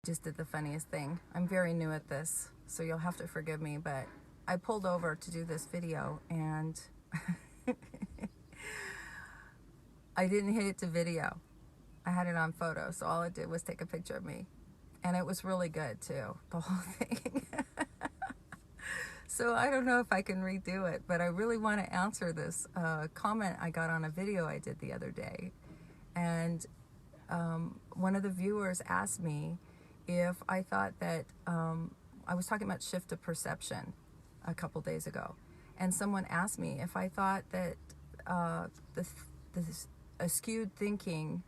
just did the funniest thing. I'm very new at this, so you'll have to forgive me, but I pulled over to do this video and I didn't hit it to video. I had it on photo, so all it did was take a picture of me. And it was really good too, the whole thing. So I don't know if I can redo it, but I really want to answer this comment I got on a video I did the other day. And one of the viewers asked me if I thought that, I was talking about shift of perception a couple days ago. And someone asked me if I thought that the skewed thinking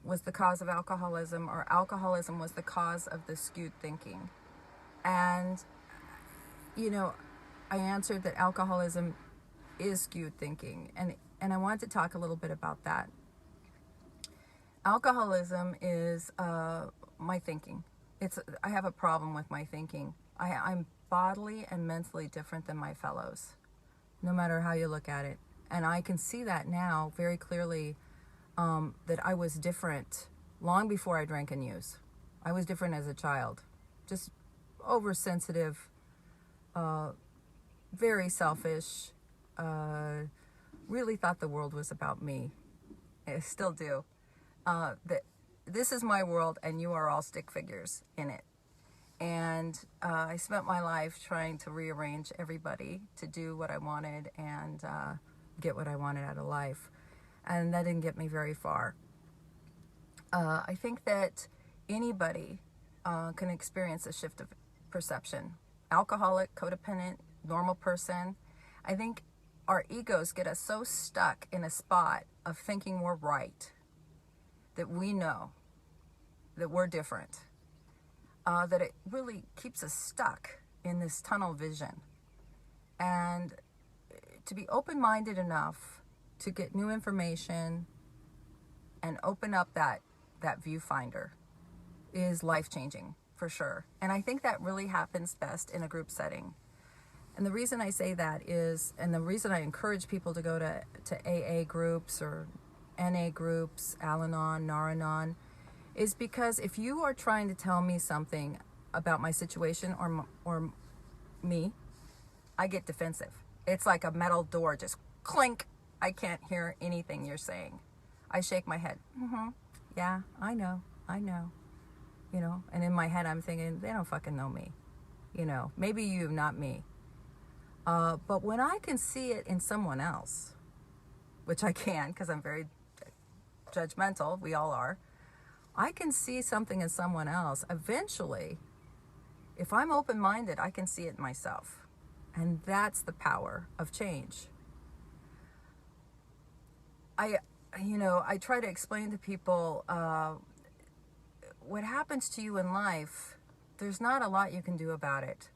was the cause of alcoholism, or alcoholism was the cause of the skewed thinking. And, you know, I answered that alcoholism is skewed thinking. And I wanted to talk a little bit about that. Alcoholism is my thinking. I have a problem with my thinking. I'm bodily and mentally different than my fellows, no matter how you look at it. And I can see that now very clearly, that I was different long before I drank and used. I was different as a child, just oversensitive, very selfish, really thought the world was about me. I still do. That this is my world and you are all stick figures in it. And I spent my life trying to rearrange everybody to do what I wanted and get what I wanted out of life. And that didn't get me very far. I think that anybody can experience a shift of perception. Alcoholic, codependent, normal person. I think our egos get us so stuck in a spot of thinking we're right, that we know that we're different, that it really keeps us stuck in this tunnel vision. And to be open-minded enough to get new information and open up that viewfinder is life-changing for sure. And I think that really happens best in a group setting. And the reason I say that is, and the reason I encourage people to go to AA groups or NA groups, Al-Anon, Nar-Anon, is because if you are trying to tell me something about my situation or me, I get defensive. It's like a metal door, just clink. I can't hear anything you're saying. I shake my head. Yeah, I know. You know, and in my head I'm thinking, they don't fucking know me. You know, maybe you, not me. But when I can see it in someone else, which I can because I'm very judgmental, we all are, I can see something in someone else. Eventually, if I'm open-minded, I can see it in myself. And that's the power of change. I try to explain to people, what happens to you in life, there's not a lot you can do about it.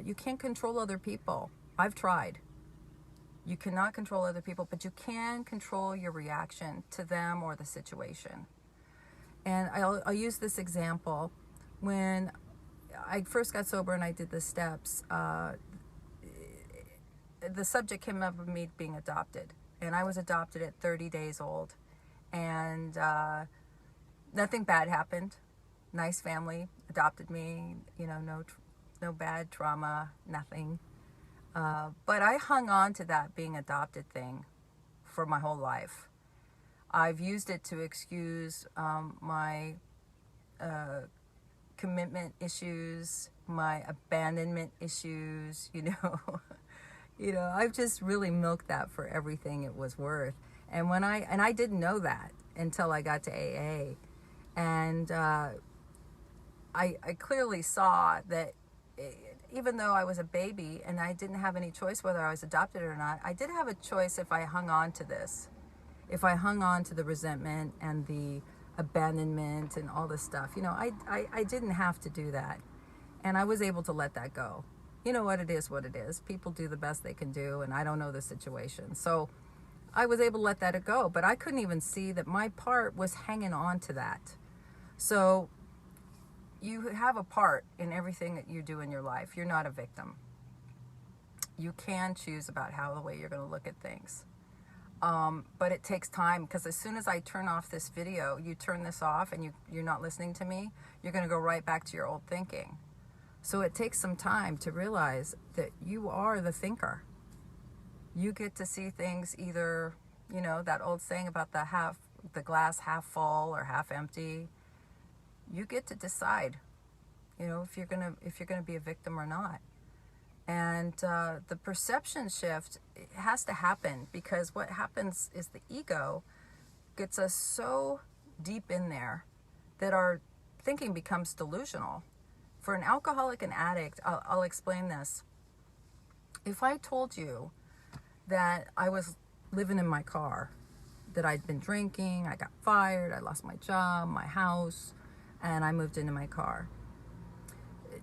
You can't control other people. I've tried. You cannot control other people, but you can control your reaction to them or the situation. And I'll use this example. When I first got sober and I did the steps, the subject came up of me being adopted. And I was adopted at 30 days old. And nothing bad happened. Nice family adopted me, you know, no bad trauma, nothing. But I hung on to that being adopted thing for my whole life. I've used it to excuse my commitment issues, my abandonment issues, you know. I've just really milked that for everything it was worth. And I didn't know that until I got to AA. And I clearly saw that even though I was a baby and I didn't have any choice whether I was adopted or not, I did have a choice if I hung on to this. If I hung on to the resentment and the abandonment and all this stuff, I didn't have to do that. And I was able to let that go. You know what it is. People do the best they can do, and I don't know the situation. So I was able to let that go, but I couldn't even see that my part was hanging on to that. So you have a part in everything that you do in your life. You're not a victim. You can choose about the way you're going to look at things. But it takes time, because as soon as I turn off this video, you turn this off and you're not listening to me, you're going to go right back to your old thinking. So it takes some time to realize that you are the thinker. You get to see things either, that old saying about the glass half full or half empty. You get to decide, if you're gonna be a victim or not. And the perception shift has to happen, because what happens is the ego gets us so deep in there that our thinking becomes delusional. For an alcoholic and addict, I'll explain this. If I told you that I was living in my car, that I'd been drinking, I got fired, I lost my job, my house, and I moved into my car,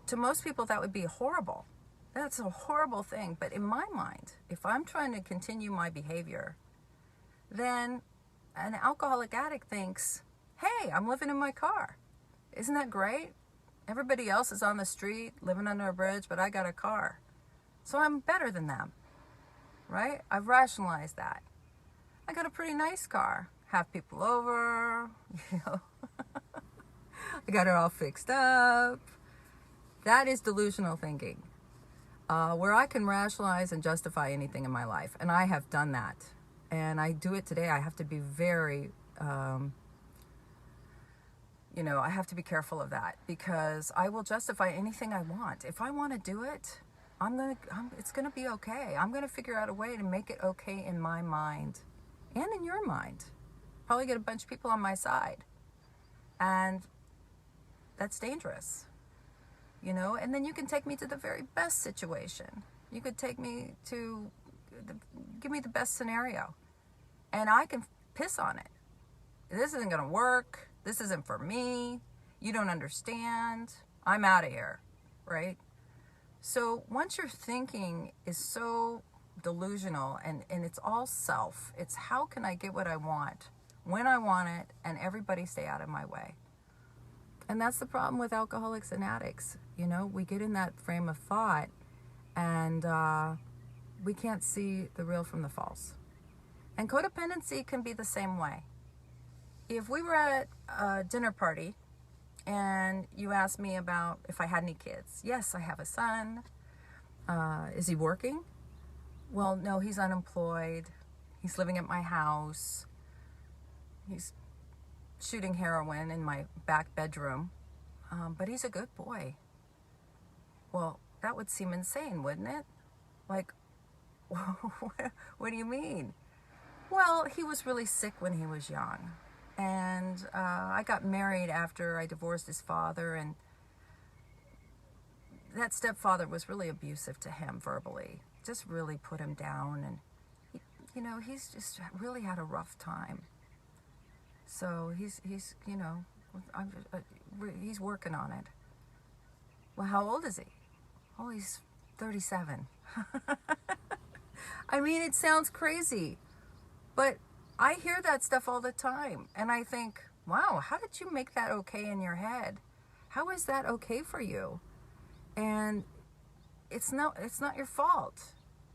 to most people that would be horrible. That's a horrible thing. But in my mind, if I'm trying to continue my behavior, then an alcoholic addict thinks, hey, I'm living in my car. Isn't that great? Everybody else is on the street living under a bridge, but I got a car. So I'm better than them, right? I've rationalized that. I got a pretty nice car. Have people over, I got it all fixed up. That is delusional thinking, where I can rationalize and justify anything in my life. And I have done that. And I do it today. I have to be very, I have to be careful of that, because I will justify anything I want. If I want to do it, it's going to be okay. I'm going to figure out a way to make it okay in my mind and in your mind. Probably get a bunch of people on my side. And that's dangerous, and then you can take me to the very best situation. You could take me to, give me the best scenario, and I can piss on it. This isn't going to work. This isn't for me. You don't understand. I'm out of here, right? So once your thinking is so delusional and it's all self, it's how can I get what I want, when I want it, and everybody stay out of my way. And that's the problem with alcoholics and addicts. We get in that frame of thought, and we can't see the real from the false. And codependency can be the same way. If we were at a dinner party and you asked me about if I had any kids. Yes, I have a son. Is he working? Well, no, he's unemployed. He's living at my house. He's shooting heroin in my back bedroom. But he's a good boy. Well, that would seem insane, wouldn't it? Like, what do you mean? Well, he was really sick when he was young. And I got married after I divorced his father, and that stepfather was really abusive to him verbally. Just really put him down, and he's just really had a rough time. So he's working on it. Well, how old is he? Oh, he's 37. I mean, it sounds crazy, but I hear that stuff all the time, and I think, wow, how did you make that okay in your head? How is that okay for you? And it's not your fault.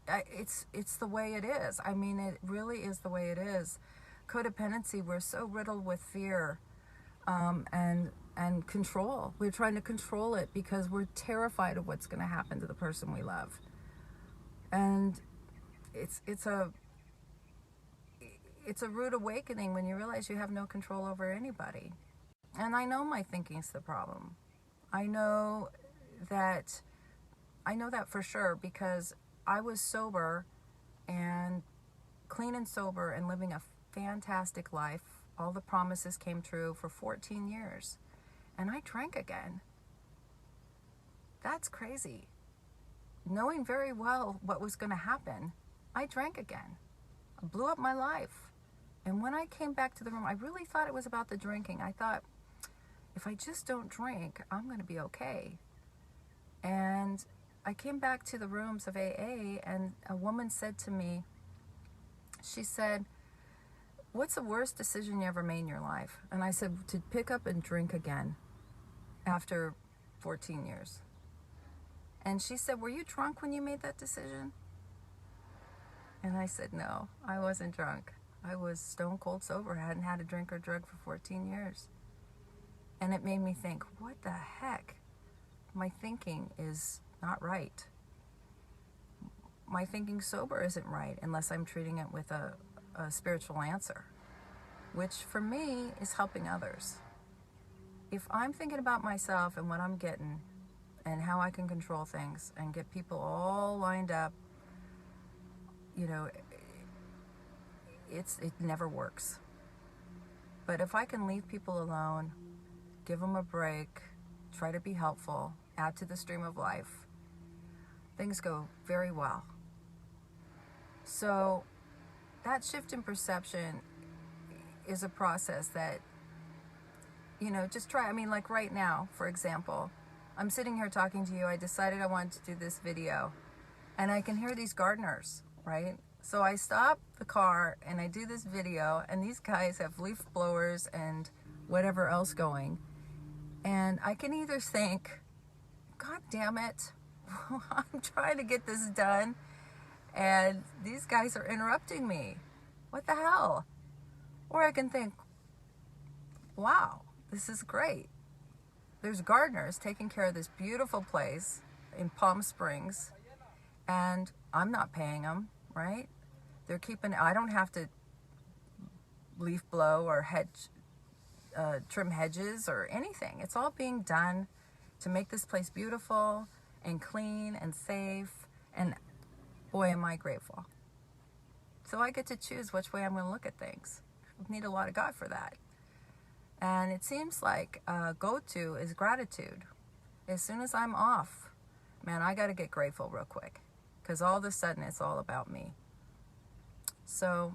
It's the way it is. I mean, it really is the way it is. Codependency, we're so riddled with fear and control. We're trying to control it because we're terrified of what's going to happen to the person we love. And it's a rude awakening when you realize you have no control over anybody. And I know my thinking's the problem. I know that for sure, because I was sober and clean and sober and living a fantastic life. All the promises came true for 14 years. And I drank again. That's crazy. Knowing very well what was going to happen, I drank again. I blew up my life. And when I came back to the room, I really thought it was about the drinking. I thought, if I just don't drink, I'm going to be okay. And I came back to the rooms of AA, and a woman said to me, she said, what's the worst decision you ever made in your life? And I said, to pick up and drink again after 14 years. And she said, were you drunk when you made that decision? And I said, no, I wasn't drunk. I was stone cold sober. I hadn't had a drink or drug for 14 years. And it made me think, what the heck? My thinking is not right. My thinking sober isn't right unless I'm treating it with a spiritual answer, which for me is helping others. If I'm thinking about myself and what I'm getting and how I can control things and get people all lined up, you know, it never works. But if I can leave people alone, give them a break, try to be helpful, add to the stream of life, things go very well. So that shift in perception is a process that, you know, just try. I mean, like right now, for example, I'm sitting here talking to you. I decided I wanted to do this video, and I can hear these gardeners, right? So I stop the car and I do this video, and these guys have leaf blowers and whatever else going. And I can either think, God damn it, I'm trying to get this done, and these guys are interrupting me. What the hell? Or I can think, wow, this is great. There's gardeners taking care of this beautiful place in Palm Springs, and I'm not paying them, right? They're keeping, I don't have to leaf blow or trim hedges or anything. It's all being done to make this place beautiful and clean and safe, and boy, am I grateful. So I get to choose which way I'm going to look at things. I need a lot of God for that. And it seems like go-to is gratitude. As soon as I'm off, man, I got to get grateful real quick, because all of a sudden it's all about me. So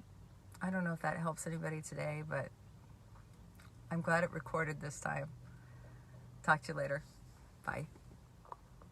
I don't know if that helps anybody today, but I'm glad it recorded this time. Talk to you later. Bye.